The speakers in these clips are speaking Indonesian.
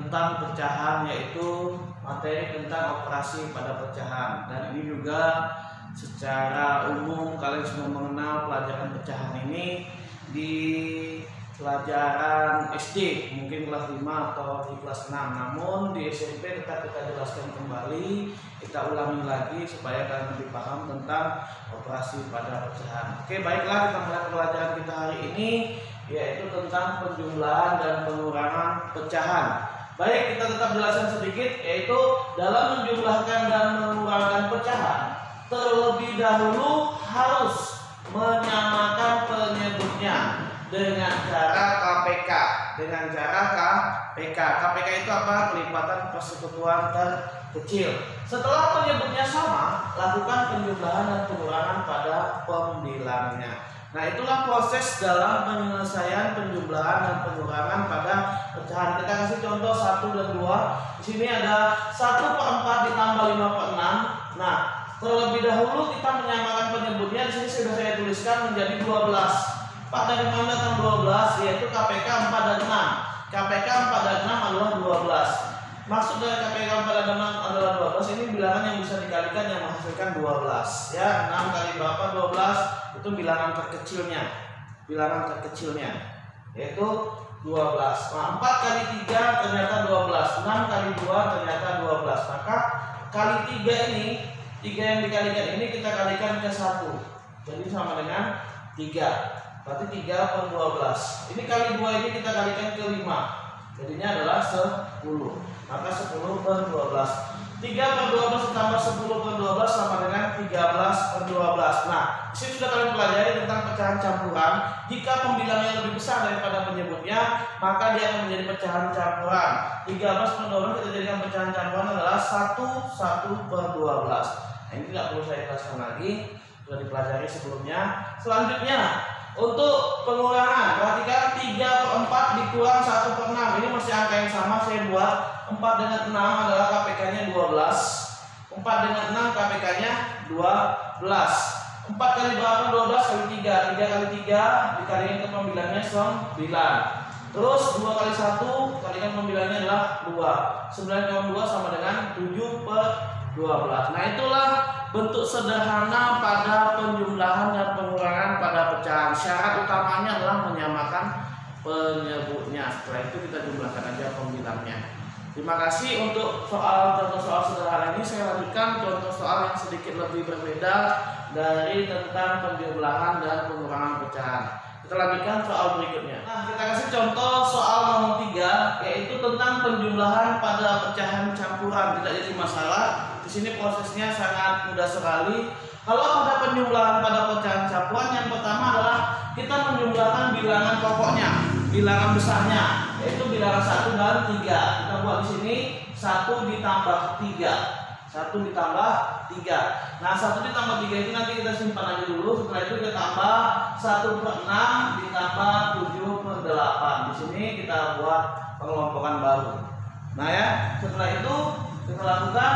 tentang pecahan, yaitu materi tentang operasi pada pecahan. Dan ini juga secara umum kalian sudah mengenal pelajaran pecahan ini di pelajaran SD, mungkin kelas 5 atau di kelas 6. Namun di SMP tetap kita jelaskan kembali, kita ulangi lagi supaya kalian lebih paham tentang operasi pada pecahan. Oke, baiklah, kita mulai pelajaran kita hari ini, yaitu tentang penjumlahan dan pengurangan pecahan. Baik, kita tetap jelaskan sedikit, yaitu dalam menjumlahkan dan mengurangkan pecahan, terlebih dahulu harus menyamakan penyebutnya dengan cara KPK. KPK itu apa? Kelipatan persekutuan terkecil. Setelah penyebutnya sama, lakukan penjumlahan dan pengurangan pada pembilangnya. Nah, itulah proses dalam penyelesaian penjumlahan dan pengurangan pada pecahan. Kita kasih contoh 1 dan 2. Di sini ada 1/4 ditambah 5/6. Nah, terlebih dahulu kita menyamakan penyebutnya. Di sini sudah saya tuliskan menjadi 12. 4 dan 5 datang 12, yaitu KPK 4 dan 6. KPK 4 dan 6 adalah 12. Maksud dari KPK 4 dan 6 adalah 12, ini bilangan yang bisa dikalikan yang menghasilkan 12. Ya, 6 kali berapa? 12, itu bilangan terkecilnya, yaitu 12. Nah, 4 kali 3 ternyata 12, 6 kali 2 ternyata 12. Maka kali 3 ini, 3 yang dikalikan ini kita kalikan ke 1. Jadi sama dengan 3. Berarti 3/12. Ini kali 2 ini kita kalikan ke 5. Jadinya adalah 10. Maka 10/12. 3/12 ditambah 10/12 sama dengan 13/12. Nah, disini sudah kalian pelajari tentang pecahan campuran. Jika pembilangnya lebih besar daripada penyebutnya, maka dia akan menjadi pecahan campuran. 13/12 kita jadikan pecahan campuran adalah 1/12. Nah, ini tidak perlu saya jelaskan lagi, sudah dipelajari sebelumnya. Selanjutnya, untuk pengurangan, perhatikan 3/4 dikurang 1/6. Ini masih angka yang sama, saya buat 4 dengan 6 adalah KPK-nya 12. 4 dengan 6 KPK-nya 12. 4 kali berapa? 12 kali 3. 3 kali 3 dikalikan ke pembilangnya 9. Terus 2 kali 1 kalikan pembilangnya adalah 2. 9/2 sama dengan 7/12. Nah, itulah bentuk sederhana pada penjumlahan dan pengurangan pada pecahan. Syarat utamanya adalah menyamakan penyebutnya. Setelah itu kita jumlahkan aja pembilangnya. Terima kasih untuk contoh soal sederhana ini. Saya lanjutkan contoh soal yang sedikit lebih berbeda dari tentang penjumlahan dan pengurangan pecahan. Kita lanjutkan soal berikutnya. Nah, kita kasih contoh soal nomor 3, yaitu tentang penjumlahan pada pecahan campuran. Tidak jadi masalah. Di sini prosesnya sangat mudah sekali. Kalau pada penjumlahan pada pecahan campuran, yang pertama adalah kita menjumlahkan bilangan pokoknya, bilangan besarnya, yaitu bilangan 1 dan 3. Kita buat di sini 1 ditambah 3. 1 ditambah 3. Nah, 1 ditambah 3 itu nanti kita simpan aja dulu. Setelah itu kita tambah 1/6 ditambah 7/8. Di sini kita buat pengelompokan baru. Nah, ya, setelah itu kita lakukan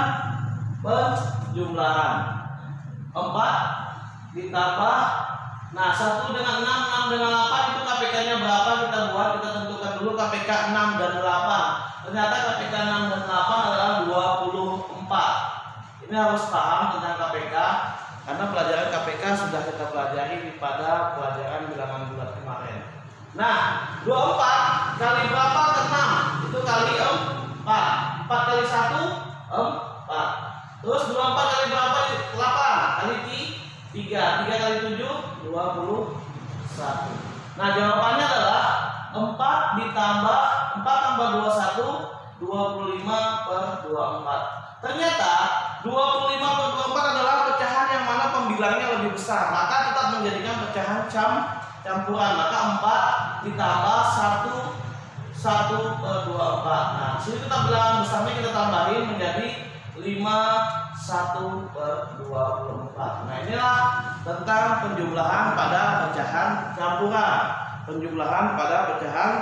penjumlahan. 4 ditambah, nah 1 dengan 6, 6 dengan 8 itu KPK-nya berapa kita buat, kita tentukan dulu KPK 6 dan 8. Ternyata KPK 6 dan 8 adalah 24. Ini harus paham tentang KPK, karena pelajaran KPK sudah kita pelajari pada pelajaran bilangan bulat kemarin. Nah, 24 kali berapa ke 6? Itu kali 4. 4 kali 1 4. Terus 24 kali berapa? 8 kali 3. 3 kali 7 21. Nah, jawabannya adalah 4 ditambah 4 tambah 21 25/24. Ternyata 25/24 adalah pecahan yang mana pembilangnya lebih besar, maka tetap menjadikan pecahan campuran. Maka 4 ditambah 1/24. Nah, sini tetap bilangan besarnya kita tambahin menjadi 5/1/24. Nah, inilah tentang penjumlahan pada pecahan campuran. Penjumlahan pada pecahan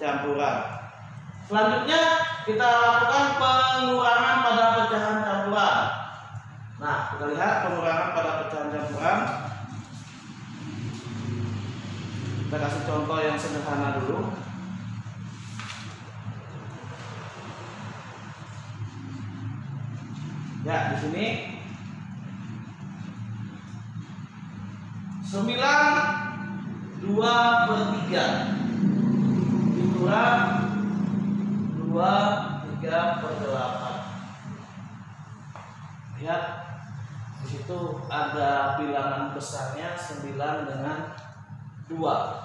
campuran. Selanjutnya kita lakukan pengurangan pada pecahan campuran. Nah, kita lihat pengurangan pada pecahan campuran. Kita kasih contoh yang sederhana dulu. Ya, di sini 9/2/3 dikurang 2/3/8. Lihat di situ ada bilangan besarnya 9 dengan 2.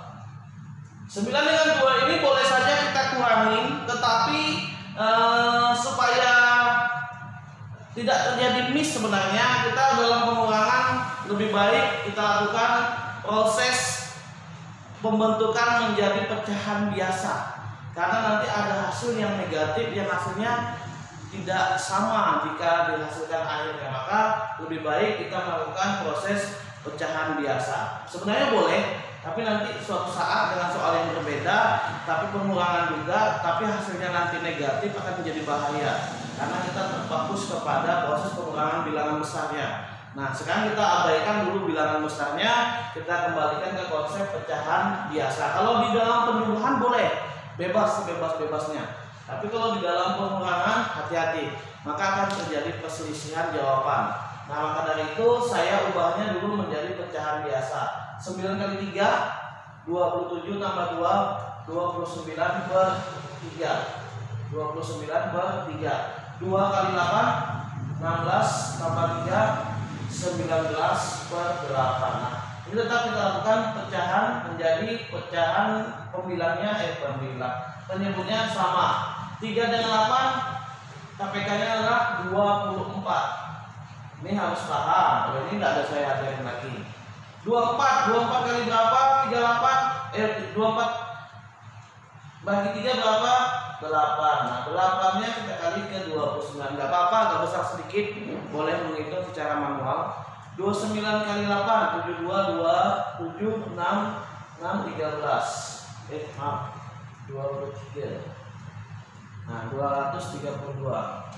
9 dengan 2 ini boleh saja kita kurangin, tetapi supaya tidak terjadi miss sebenarnya kita dalam pengurangan lebih baik kita lakukan proses pembentukan menjadi pecahan biasa, karena nanti ada hasil yang negatif yang hasilnya tidak sama jika dihasilkan akhirnya. Maka lebih baik kita melakukan proses pecahan biasa. Sebenarnya boleh, tapi nanti suatu saat dengan soal yang berbeda, tapi pengurangan juga, tapi hasilnya nanti negatif akan menjadi bahaya karena kita terfokus kepada proses pengurangan bilangan besarnya. Nah, sekarang kita abaikan dulu bilangan besarnya, kita kembalikan ke konsep pecahan biasa. Kalau di dalam penjumlahan boleh, bebas sebebas-bebasnya. Tapi kalau di dalam pengurangan hati-hati, maka akan terjadi perselisihan jawaban. Nah, maka dari itu saya ubahnya dulu menjadi pecahan biasa. 9 kali 3 27 tambah 2 29/3. 29/3. 2 kali 8 16 tambah 3 19/8. Nah, ini tetap kita lakukan pecahan menjadi pecahan penyebutnya sama. 3 dengan 8 KPK-nya adalah 24. Ini harus paham. Kalau ini tidak ada saya ajarin lagi. 24 kali berapa? 24 bagi 3 berapa? 8. Nah, 8-nya kita kali ke 29. Enggak apa-apa, agak besar sedikit, boleh menghitung secara manual. 29 kali 8 72 2 7 6 6 13. Maaf. 23. Nah, 232.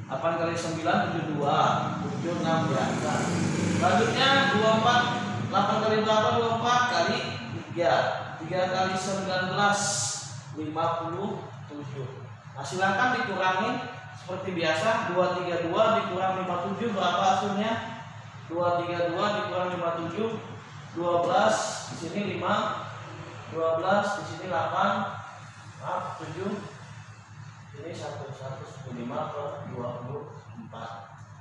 8 kali 9 72 76 ya. Nah, selanjutnya 24 8 kali berapa? 24 kali 3. 3 kali 19 57. Nah, silakan dikurangin seperti biasa. 232 dikurang 57 berapa hasilnya? 232 dikurang 57 12, di sini 5, 12, di sini 8, maaf 7. Ini 175/24.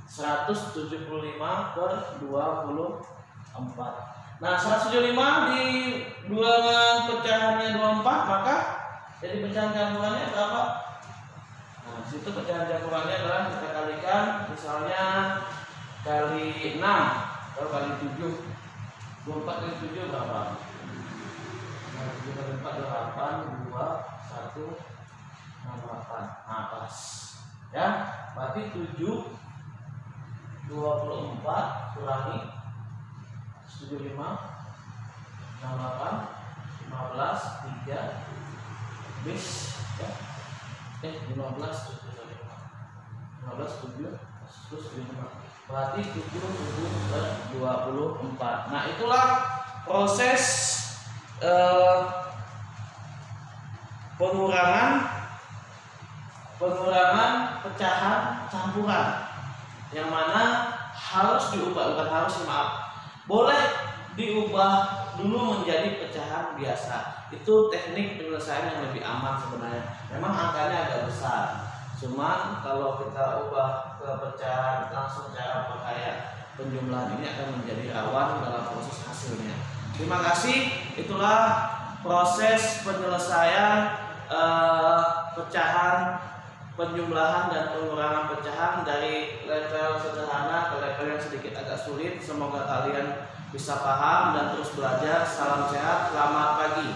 175/24. Nah, 175 di bilangan pecahannya 24, maka jadi pecahan campurannya berapa? Nah, situ pecahan campurannya adalah kita kalikan, misalnya kali 6 atau kali 7. 24 kali 7 berapa? Nah, 7 kali 4 8, 2, 1, 68. Nah, pas. Ya, berarti 7 24 kurangi 75 68 15 3 bis ya. 15 7 terus 5. Berarti 7/24. Nah, itulah proses pengurangan pecahan campuran, yang mana harus diubah, bukan harus, maaf, boleh diubah dulu menjadi pecahan biasa. Itu teknik penyelesaian yang lebih aman sebenarnya. Memang angkanya agak besar, cuman kalau kita ubah ke pecahan langsung cara pakai penjumlahan ini akan menjadi rawan dalam proses hasilnya. Terima kasih. Itulah proses penyelesaian pecahan, penjumlahan dan pengurangan pecahan dari level sederhana ke level yang sedikit agak sulit. Semoga kalian bisa paham dan terus belajar. Salam sehat, selamat pagi.